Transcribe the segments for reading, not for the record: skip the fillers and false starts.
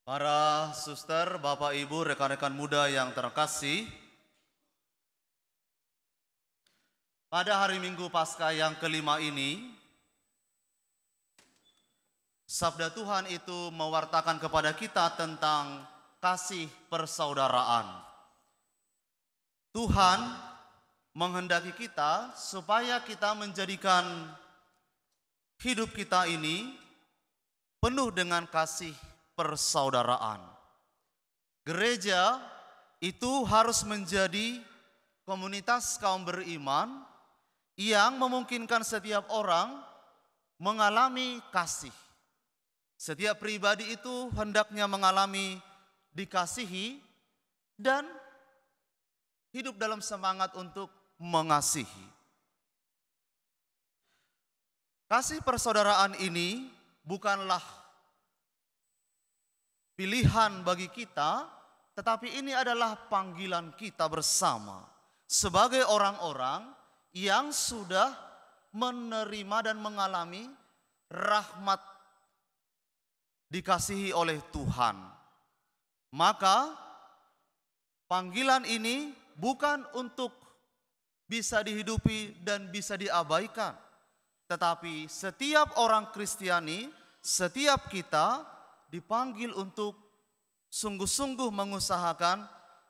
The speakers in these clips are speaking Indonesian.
Para suster, bapak ibu, rekan-rekan muda yang terkasih, pada hari Minggu Paskah yang kelima ini, sabda Tuhan itu mewartakan kepada kita tentang kasih persaudaraan. Tuhan menghendaki kita supaya kita menjadikan hidup kita ini penuh dengan kasih persaudaraan. Gereja itu harus menjadi komunitas kaum beriman yang memungkinkan setiap orang mengalami kasih. Setiap pribadi itu hendaknya mengalami dikasihi dan hidup dalam semangat untuk mengasihi. Kasih persaudaraan ini bukanlah pilihan bagi kita, tetapi ini adalah panggilan kita bersama sebagai orang-orang yang sudah menerima dan mengalami rahmat dikasihi oleh Tuhan. Maka panggilan ini bukan untuk bisa dihidupi dan bisa diabaikan, tetapi setiap orang Kristiani, setiap kita dipanggil untuk sungguh-sungguh mengusahakan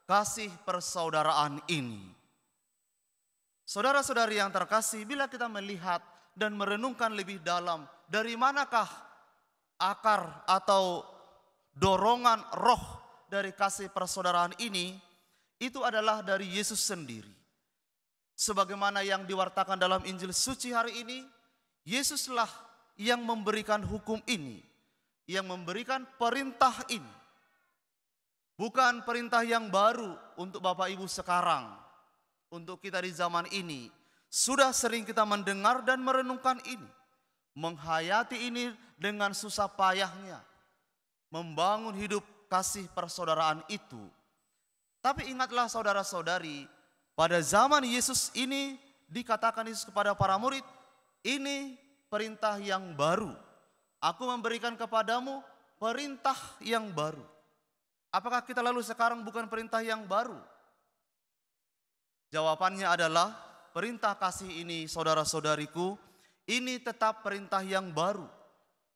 kasih persaudaraan ini. Saudara-saudari yang terkasih, bila kita melihat dan merenungkan lebih dalam, dari manakah akar atau dorongan roh dari kasih persaudaraan ini, itu adalah dari Yesus sendiri. Sebagaimana yang diwartakan dalam Injil suci hari ini, Yesuslah yang memberikan hukum ini, yang memberikan perintah ini. Bukan perintah yang baru untuk Bapak Ibu sekarang, untuk kita di zaman ini. Sudah sering kita mendengar dan merenungkan ini, menghayati ini dengan susah payahnya, membangun hidup kasih persaudaraan itu. Tapi ingatlah saudara-saudari, pada zaman Yesus ini dikatakan Yesus kepada para murid, ini perintah yang baru. Aku memberikan kepadamu perintah yang baru. Apakah kita lalu sekarang bukan perintah yang baru? Jawabannya adalah perintah kasih ini, saudara-saudariku, ini tetap perintah yang baru.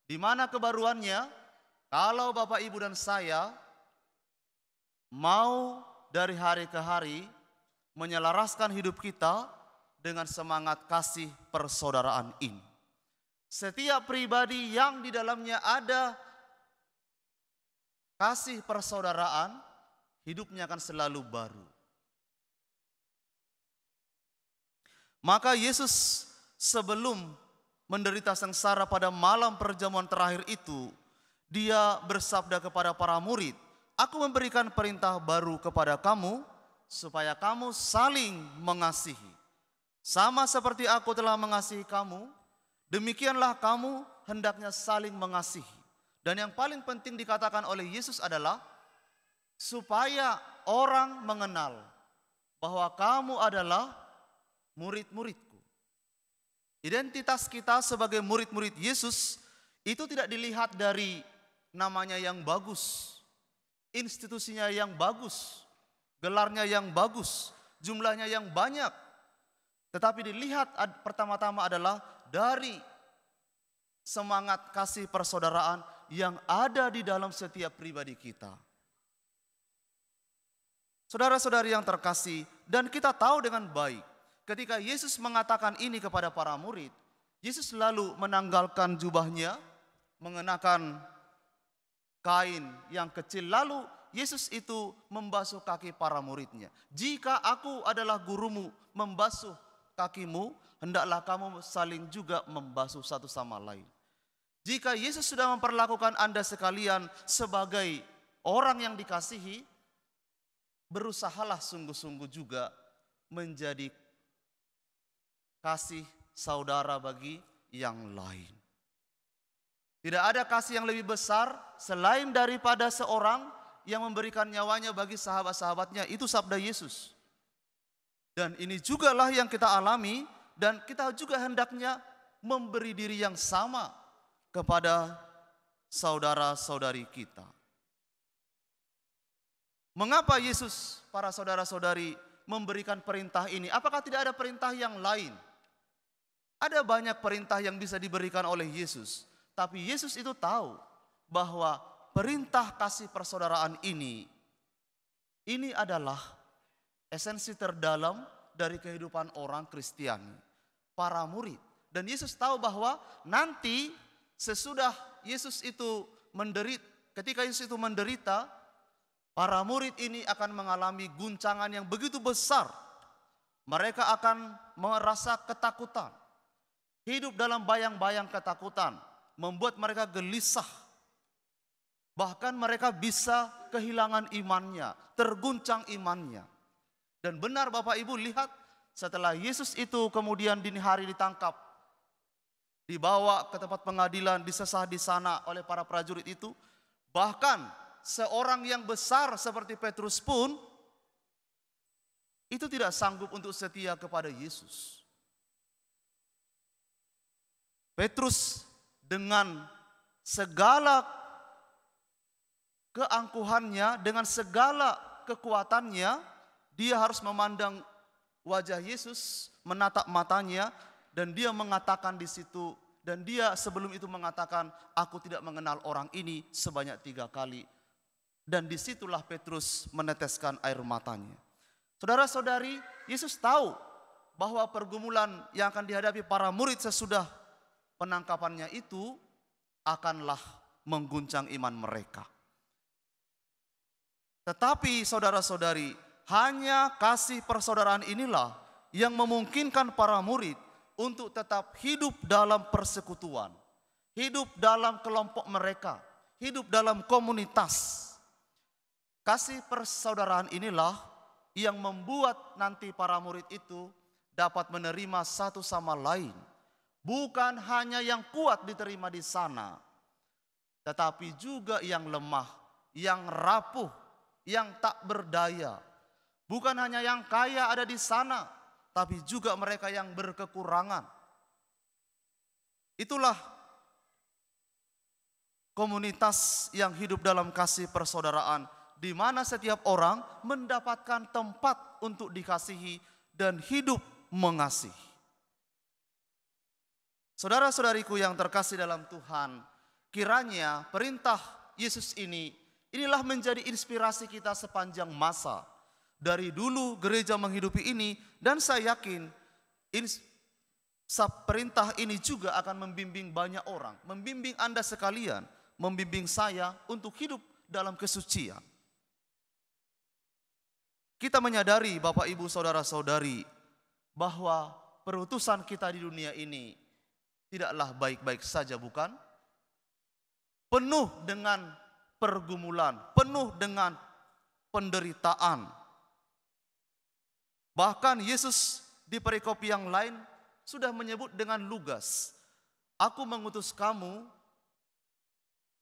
Di mana kebaruannya? Kalau Bapak, Ibu, dan saya mau dari hari ke hari menyelaraskan hidup kita dengan semangat kasih persaudaraan ini. Setiap pribadi yang di dalamnya ada kasih persaudaraan, hidupnya akan selalu baru. Maka Yesus sebelum menderita sengsara pada malam perjamuan terakhir itu, dia bersabda kepada para murid, "Aku memberikan perintah baru kepada kamu, supaya kamu saling mengasihi. Sama seperti aku telah mengasihi kamu, demikianlah kamu hendaknya saling mengasihi." Dan yang paling penting dikatakan oleh Yesus adalah supaya orang mengenal bahwa kamu adalah murid-muridku. Identitas kita sebagai murid-murid Yesus itu tidak dilihat dari namanya yang bagus, institusinya yang bagus, gelarnya yang bagus, jumlahnya yang banyak. Tetapi dilihat pertama-tama adalah dari semangat kasih persaudaraan yang ada di dalam setiap pribadi kita. Saudara-saudari yang terkasih, dan kita tahu dengan baik, ketika Yesus mengatakan ini kepada para murid, Yesus lalu menanggalkan jubahnya, mengenakan kain yang kecil, lalu Yesus itu membasuh kaki para muridnya. "Jika aku adalah gurumu membasuh kakimu, hendaklah kamu saling juga membasuh satu sama lain." Jika Yesus sudah memperlakukan Anda sekalian sebagai orang yang dikasihi, berusahalah sungguh-sungguh juga menjadi kasih saudara bagi yang lain. Tidak ada kasih yang lebih besar selain daripada seorang yang memberikan nyawanya bagi sahabat-sahabatnya. Itu sabda Yesus. Dan ini jugalah yang kita alami, dan kita juga hendaknya memberi diri yang sama kepada saudara-saudari kita. Mengapa Yesus, para saudara-saudari, memberikan perintah ini? Apakah tidak ada perintah yang lain? Ada banyak perintah yang bisa diberikan oleh Yesus. Tapi Yesus itu tahu bahwa perintah kasih persaudaraan ini adalah esensi terdalam dari kehidupan orang Kristiani, para murid. Dan Yesus tahu bahwa nanti sesudah Yesus itu menderita, ketika Yesus itu menderita, para murid ini akan mengalami guncangan yang begitu besar. Mereka akan merasa ketakutan. Hidup dalam bayang-bayang ketakutan membuat mereka gelisah. Bahkan mereka bisa kehilangan imannya, terguncang imannya. Dan benar Bapak Ibu, lihat setelah Yesus itu kemudian dini hari ditangkap, dibawa ke tempat pengadilan, disesah di sana oleh para prajurit itu. Bahkan seorang yang besar seperti Petrus pun itu tidak sanggup untuk setia kepada Yesus. Petrus dengan segala keangkuhannya, dengan segala kekuatannya, dia harus memandang wajah Yesus, menatap matanya, dan dia mengatakan di situ, dan dia sebelum itu mengatakan, aku tidak mengenal orang ini sebanyak 3 kali. Dan disitulah Petrus meneteskan air matanya. Saudara-saudari, Yesus tahu bahwa pergumulan yang akan dihadapi para murid sesudah penangkapannya itu akanlah mengguncang iman mereka. Tetapi saudara-saudari, hanya kasih persaudaraan inilah yang memungkinkan para murid untuk tetap hidup dalam persekutuan, hidup dalam kelompok mereka, hidup dalam komunitas. Kasih persaudaraan inilah yang membuat nanti para murid itu dapat menerima satu sama lain. Bukan hanya yang kuat diterima di sana, tetapi juga yang lemah, yang rapuh, yang tak berdaya. Bukan hanya yang kaya ada di sana, tapi juga mereka yang berkekurangan. Itulah komunitas yang hidup dalam kasih persaudaraan, di mana setiap orang mendapatkan tempat untuk dikasihi dan hidup mengasihi. Saudara-saudariku yang terkasih dalam Tuhan, kiranya perintah Yesus inilah menjadi inspirasi kita sepanjang masa. Dari dulu gereja menghidupi ini, dan saya yakin perintah ini juga akan membimbing banyak orang, membimbing Anda sekalian, membimbing saya untuk hidup dalam kesucian. Kita menyadari Bapak Ibu Saudara-saudari bahwa perutusan kita di dunia ini tidaklah baik-baik saja, bukan? Penuh dengan pergumulan, penuh dengan penderitaan. Bahkan Yesus di perikop yang lain sudah menyebut dengan lugas, aku mengutus kamu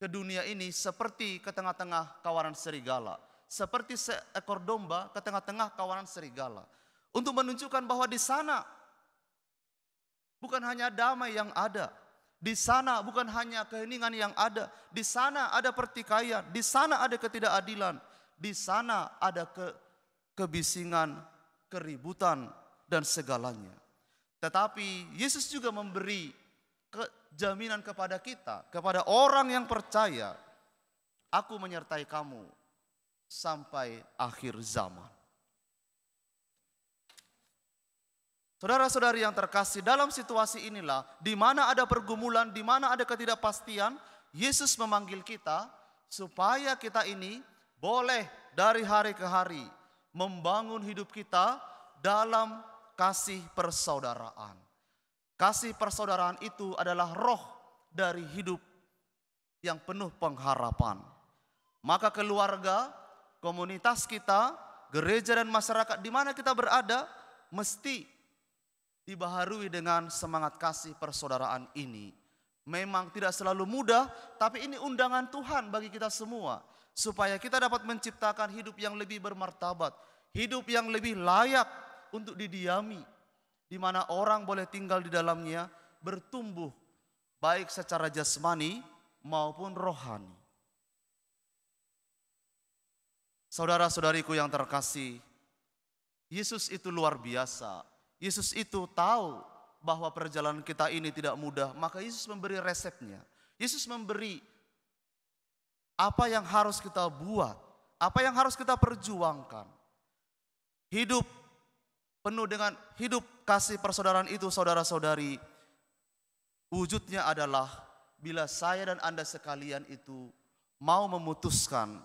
ke dunia ini seperti ke tengah-tengah kawanan serigala. Seperti seekor domba ke tengah-tengah kawanan serigala. Untuk menunjukkan bahwa di sana bukan hanya damai yang ada. Di sana bukan hanya keheningan yang ada. Di sana ada pertikaian. Di sana ada ketidakadilan. Di sana ada kebisingan, keributan, dan segalanya. Tetapi Yesus juga memberi jaminan kepada kita, kepada orang yang percaya, aku menyertai kamu sampai akhir zaman. Saudara-saudari yang terkasih, dalam situasi inilah, di mana ada pergumulan, di mana ada ketidakpastian, Yesus memanggil kita supaya kita ini boleh dari hari ke hari membangun hidup kita dalam kasih persaudaraan. Kasih persaudaraan itu adalah roh dari hidup yang penuh pengharapan. Maka keluarga, komunitas kita, gereja dan masyarakat di mana kita berada mesti dibaharui dengan semangat kasih persaudaraan ini. Memang tidak selalu mudah, tapi ini undangan Tuhan bagi kita semua supaya kita dapat menciptakan hidup yang lebih bermartabat, hidup yang lebih layak untuk didiami, di mana orang boleh tinggal di dalamnya, bertumbuh baik secara jasmani maupun rohani. Saudara-saudariku yang terkasih, Yesus itu luar biasa. Yesus itu tahu bahwa perjalanan kita ini tidak mudah, maka Yesus memberi resepnya. Yesus memberi apa yang harus kita buat, apa yang harus kita perjuangkan. Hidup penuh dengan hidup kasih persaudaraan itu, saudara-saudari, wujudnya adalah bila saya dan Anda sekalian itu mau memutuskan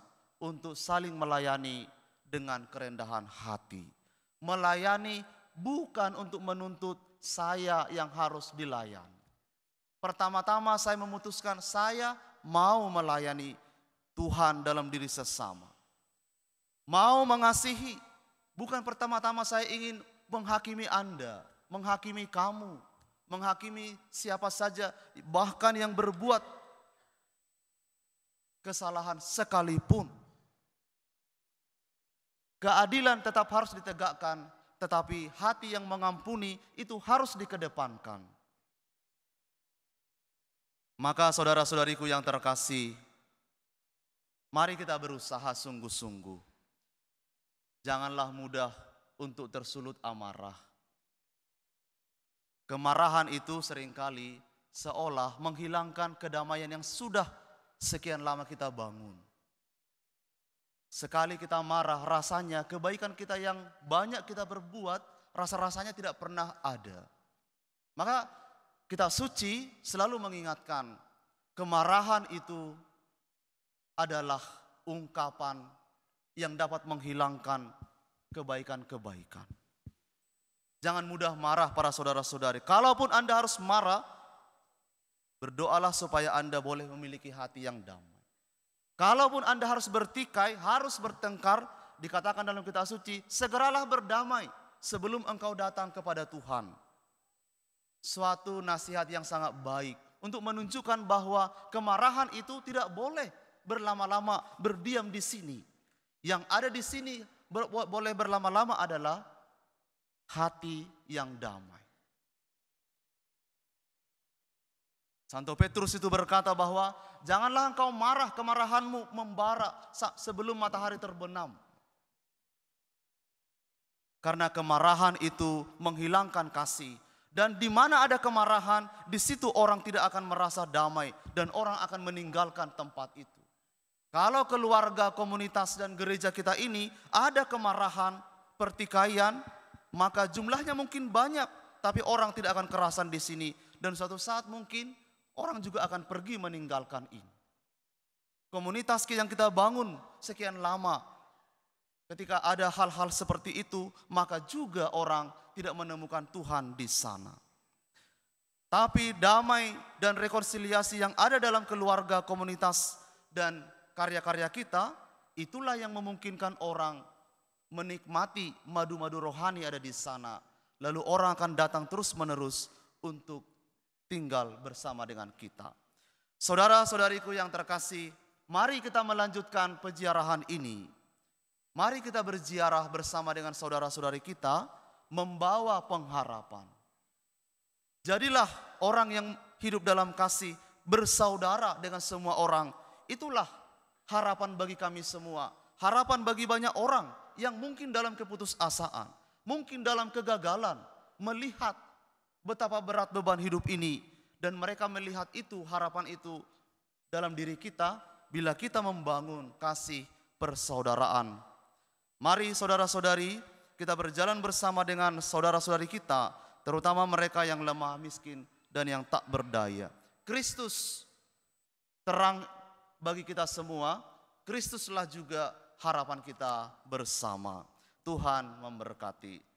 untuk saling melayani dengan kerendahan hati. Melayani bukan untuk menuntut saya yang harus dilayani. Pertama-tama saya memutuskan saya mau melayani Tuhan dalam diri sesama. Mau mengasihi, bukan pertama-tama saya ingin menghakimi Anda, menghakimi kamu, menghakimi siapa saja, bahkan yang berbuat kesalahan sekalipun. Keadilan tetap harus ditegakkan, tetapi hati yang mengampuni itu harus dikedepankan. Maka saudara-saudariku yang terkasih, mari kita berusaha sungguh-sungguh. Janganlah mudah untuk tersulut amarah. Kemarahan itu seringkali seolah menghilangkan kedamaian yang sudah sekian lama kita bangun. Sekali kita marah, rasanya kebaikan kita yang banyak kita berbuat, rasa-rasanya tidak pernah ada. Maka kita suci selalu mengingatkan, kemarahan itu adalah ungkapan yang dapat menghilangkan kebaikan-kebaikan. Jangan mudah marah para saudara-saudari. Kalaupun Anda harus marah, berdoalah supaya Anda boleh memiliki hati yang damai. Kalaupun Anda harus bertikai, harus bertengkar, dikatakan dalam kitab suci, segeralah berdamai sebelum engkau datang kepada Tuhan. Suatu nasihat yang sangat baik untuk menunjukkan bahwa kemarahan itu tidak boleh berlama-lama berdiam di sini. Yang ada di sini boleh berlama-lama adalah hati yang damai. Santo Petrus itu berkata bahwa janganlah engkau marah, kemarahanmu membara sebelum matahari terbenam. Karena kemarahan itu menghilangkan kasih. Dan di mana ada kemarahan, di situ orang tidak akan merasa damai dan orang akan meninggalkan tempat itu. Kalau keluarga, komunitas dan gereja kita ini ada kemarahan, pertikaian, maka jumlahnya mungkin banyak, tapi orang tidak akan kerasan di sini. Dan suatu saat mungkin orang juga akan pergi meninggalkan ini. Komunitas yang kita bangun sekian lama, ketika ada hal-hal seperti itu, maka juga orang tidak menemukan Tuhan di sana. Tapi damai dan rekonsiliasi yang ada dalam keluarga, komunitas, dan karya-karya kita, itulah yang memungkinkan orang menikmati madu-madu rohani ada di sana. Lalu orang akan datang terus-menerus untuk tinggal bersama dengan kita. Saudara-saudariku yang terkasih, mari kita melanjutkan peziarahan ini. Mari kita berziarah bersama dengan saudara-saudari kita, membawa pengharapan. Jadilah orang yang hidup dalam kasih, bersaudara dengan semua orang. Itulah harapan bagi kami semua. Harapan bagi banyak orang yang mungkin dalam keputusasaan, mungkin dalam kegagalan, melihat betapa berat beban hidup ini. Dan mereka melihat itu, harapan itu dalam diri kita bila kita membangun kasih persaudaraan. Mari saudara-saudari, kita berjalan bersama dengan saudara-saudari kita, terutama mereka yang lemah, miskin, dan yang tak berdaya. Kristus terang bagi kita semua, Kristuslah juga harapan kita bersama. Tuhan memberkati.